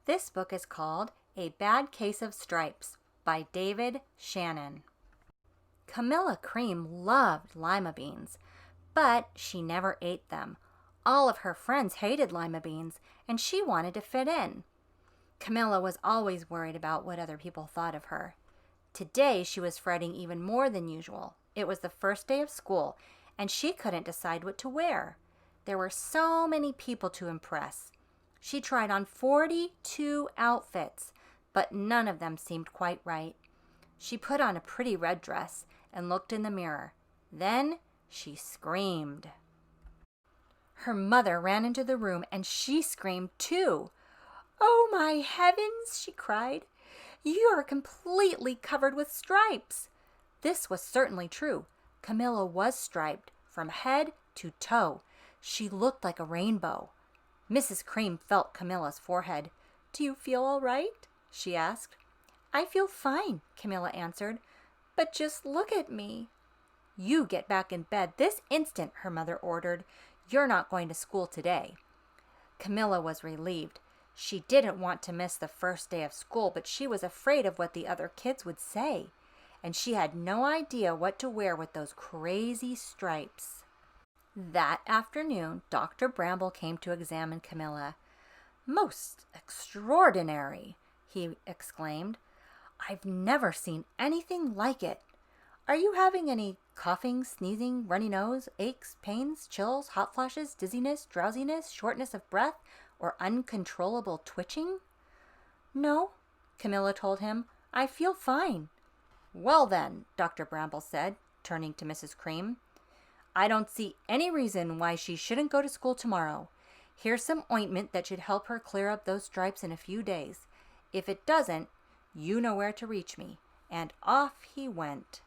This book is called A Bad Case of Stripes by David Shannon. Camilla Cream loved lima beans, but she never ate them. All of her friends hated lima beans, and she wanted to fit in. Camilla was always worried about what other people thought of her. Today she was fretting even more than usual. It was the first day of school, and she couldn't decide what to wear. There were so many people to impress. She tried on 42 outfits, but none of them seemed quite right. She put on a pretty red dress and looked in the mirror. Then she screamed. Her mother ran into the room and she screamed too. "Oh, my heavens," she cried. "You are completely covered with stripes." This was certainly true. Camilla was striped from head to toe. She looked like a rainbow. Mrs. Cream felt Camilla's forehead. "Do you feel all right?" she asked. "I feel fine," Camilla answered. "But just look at me." "You get back in bed this instant," her mother ordered. "You're not going to school today." Camilla was relieved. She didn't want to miss the first day of school, but she was afraid of what the other kids would say. And she had no idea what to wear with those crazy stripes. That afternoon, Dr. Bramble came to examine Camilla. "Most extraordinary," he exclaimed. "I've never seen anything like it. Are you having any coughing, sneezing, runny nose, aches, pains, chills, hot flashes, dizziness, drowsiness, shortness of breath, or uncontrollable twitching?" "No," Camilla told him. "I feel fine." "Well then," Dr. Bramble said, turning to Mrs. Cream, "I don't see any reason why she shouldn't go to school tomorrow. Here's some ointment that should help her clear up those stripes in a few days. If it doesn't, you know where to reach me." And off he went.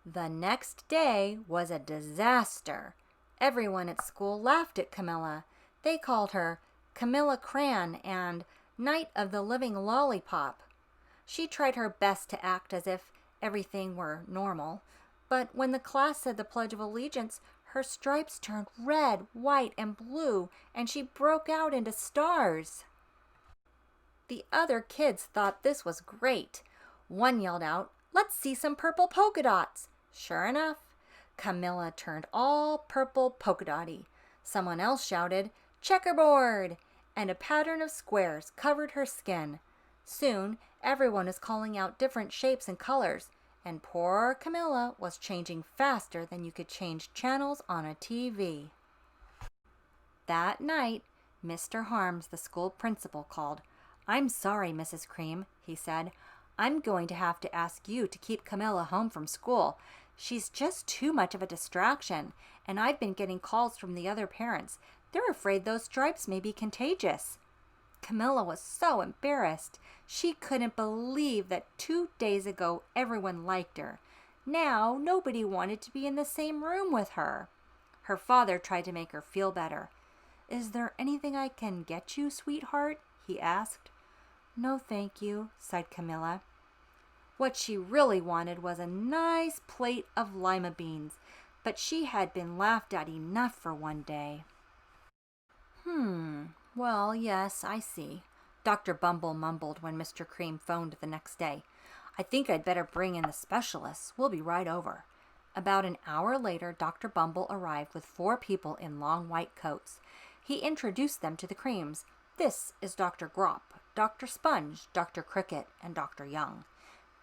The next day was a disaster. Everyone at school laughed at Camilla. They called her Camilla Cran and Night of the Living Lollipop. She tried her best to act as if everything were normal, but when the class said the Pledge of Allegiance, her stripes turned red, white, and blue, and she broke out into stars. The other kids thought this was great. One yelled out, "Let's see some purple polka dots." Sure enough, Camilla turned all purple polka dotty. Someone else shouted, "Checkerboard!" and a pattern of squares covered her skin. Soon, everyone was calling out different shapes and colors, and poor Camilla was changing faster than you could change channels on a TV. That night, Mr. Harms, the school principal, called. "I'm sorry, Mrs. Cream," he said. "I'm going to have to ask you to keep Camilla home from school. She's just too much of a distraction, and I've been getting calls from the other parents. They're afraid those stripes may be contagious." Camilla was so embarrassed. She couldn't believe that 2 days ago everyone liked her. Now nobody wanted to be in the same room with her. Her father tried to make her feel better. "Is there anything I can get you, sweetheart?" he asked. "No, thank you," sighed Camilla. What she really wanted was a nice plate of lima beans, but she had been laughed at enough for one day. Well, yes, I see," Dr. Bumble mumbled when Mr. Cream phoned the next day. "I think I'd better bring in the specialists. We'll be right over." About an hour later, Dr. Bumble arrived with 4 people in long white coats. He introduced them to the Creams. "This is Dr. Grop, Dr. Sponge, Dr. Cricket, and Dr. Young."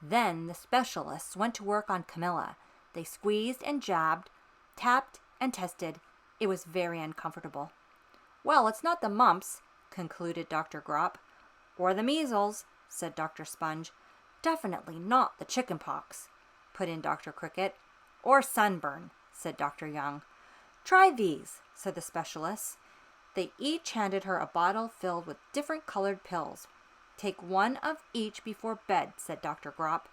Then the specialists went to work on Camilla. They squeezed and jabbed, tapped and tested. It was very uncomfortable. "Well, it's not the mumps," concluded Dr. Grop. "Or the measles," said Dr. Sponge. "Definitely not the chicken pox," put in Dr. Cricket. "Or sunburn," said Dr. Young. "Try these," said the specialists. They each handed her a bottle filled with different colored pills. "Take one of each before bed," said Dr. Grop.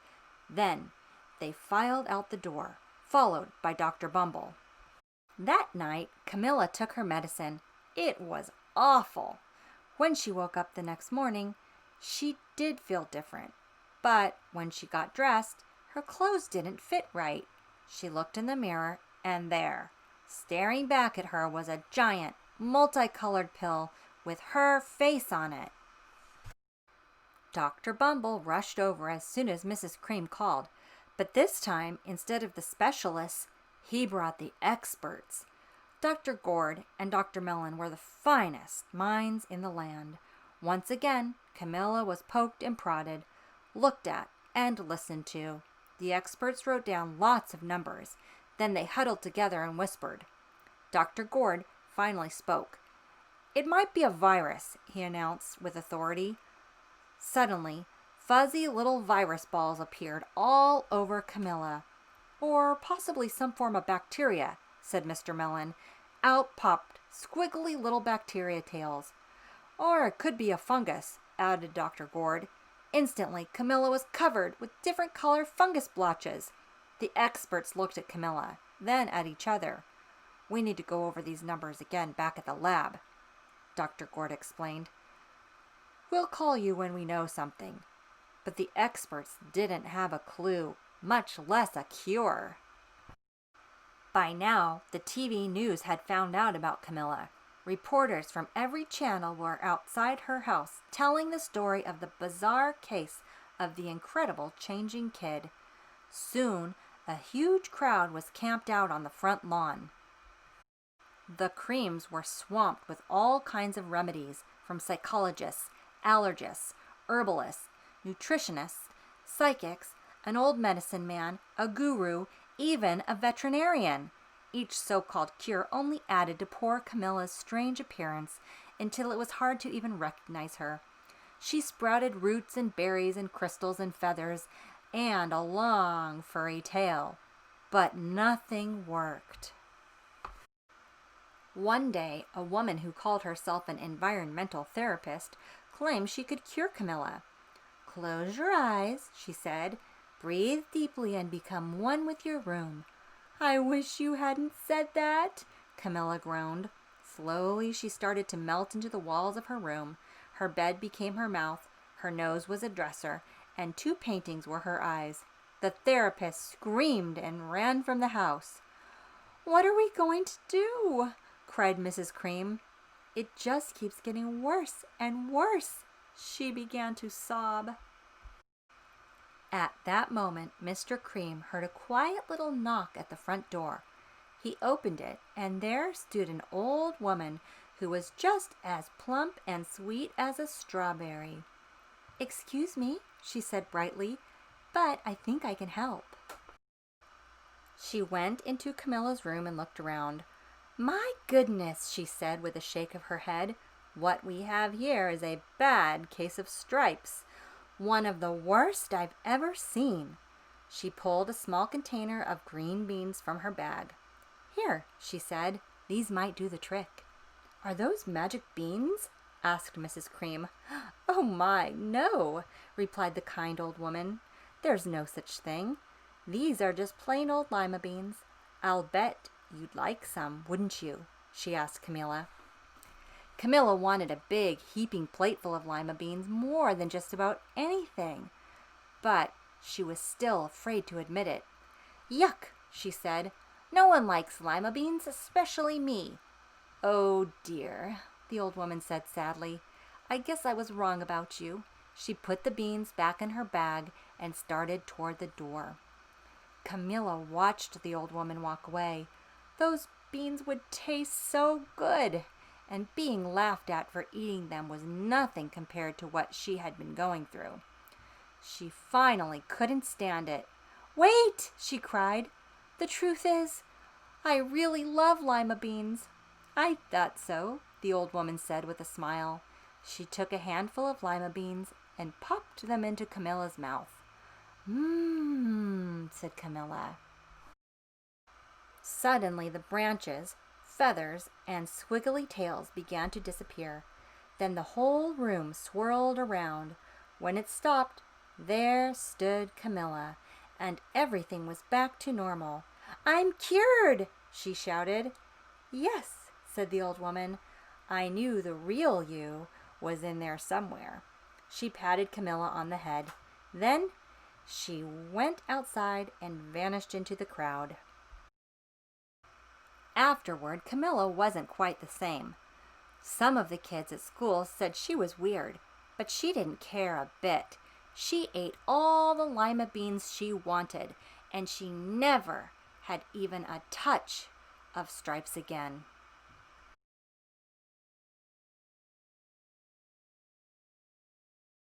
Then they filed out the door, followed by Dr. Bumble. That night, Camilla took her medicine. It was awful. When she woke up the next morning, she did feel different. But when she got dressed, her clothes didn't fit right. She looked in the mirror, and there, staring back at her, was a giant, multicolored pill with her face on it. Dr. Bumble rushed over as soon as Mrs. Cream called, but this time, instead of the specialists, he brought the experts. Dr. Gord and Dr. Mellon were the finest minds in the land. Once again, Camilla was poked and prodded, looked at, and listened to. The experts wrote down lots of numbers. Then they huddled together and whispered. Dr. Gord finally spoke. "It might be a virus," he announced with authority. Suddenly, fuzzy little virus balls appeared all over Camilla. "Or possibly some form of bacteria," said Mr. Mellon. Out popped squiggly little bacteria tails. "Or it could be a fungus," added Dr. Gord. Instantly, Camilla was covered with different color fungus blotches. The experts looked at Camilla, then at each other. "We need to go over these numbers again back at the lab," Dr. Gord explained. "We'll call you when we know something." But the experts didn't have a clue, much less a cure. By now, the TV news had found out about Camilla. Reporters from every channel were outside her house telling the story of the bizarre case of the incredible changing kid. Soon, a huge crowd was camped out on the front lawn. The Creams were swamped with all kinds of remedies from psychologists, allergists, herbalists, nutritionists, psychics, an old medicine man, a guru, even a veterinarian. Each so-called cure only added to poor Camilla's strange appearance until it was hard to even recognize her. She sprouted roots and berries and crystals and feathers and a long furry tail, but nothing worked. One day, a woman who called herself an environmental therapist claimed she could cure Camilla. "Close your eyes," she said. "Breathe deeply and become one with your room." "I wish you hadn't said that," Camilla groaned. Slowly, she started to melt into the walls of her room. Her bed became her mouth, her nose was a dresser, and 2 paintings were her eyes. The therapist screamed and ran from the house. "What are we going to do?" cried Mrs. Cream. "It just keeps getting worse and worse," she began to sob. At that moment, Mr. Cream heard a quiet little knock at the front door. He opened it, and there stood an old woman who was just as plump and sweet as a strawberry. "Excuse me," she said brightly, "but I think I can help." She went into Camilla's room and looked around. "My goodness," she said with a shake of her head, "what we have here is a bad case of stripes. One of the worst I've ever seen." She pulled a small container of green beans from her bag. "Here," she said, "these might do the trick." "Are those magic beans?" asked Mrs. Cream. "Oh my, no," replied the kind old woman. "There's no such thing. These are just plain old lima beans. I'll bet you'd like some, wouldn't you?" she asked Camilla. Camilla wanted a big, heaping plateful of lima beans more than just about anything, but she was still afraid to admit it. "Yuck," she said. "No one likes lima beans, especially me." "Oh dear," the old woman said sadly. "I guess I was wrong about you." She put the beans back in her bag and started toward the door. Camilla watched the old woman walk away. Those beans would taste so good, and being laughed at for eating them was nothing compared to what she had been going through. She finally couldn't stand it. "Wait!" she cried. "The truth is, I really love lima beans." "I thought so," the old woman said with a smile. She took a handful of lima beans and popped them into Camilla's mouth. "Mmm," said Camilla. Suddenly the branches, feathers, and squiggly tails began to disappear. Then the whole room swirled around. When it stopped, there stood Camilla, and everything was back to normal. "I'm cured!" she shouted. "Yes," said the old woman. "I knew the real you was in there somewhere." She patted Camilla on the head. Then she went outside and vanished into the crowd. Afterward, Camilla wasn't quite the same. Some of the kids at school said she was weird. But she didn't care a bit. She ate all the lima beans she wanted, and she never had even a touch of Stripes again.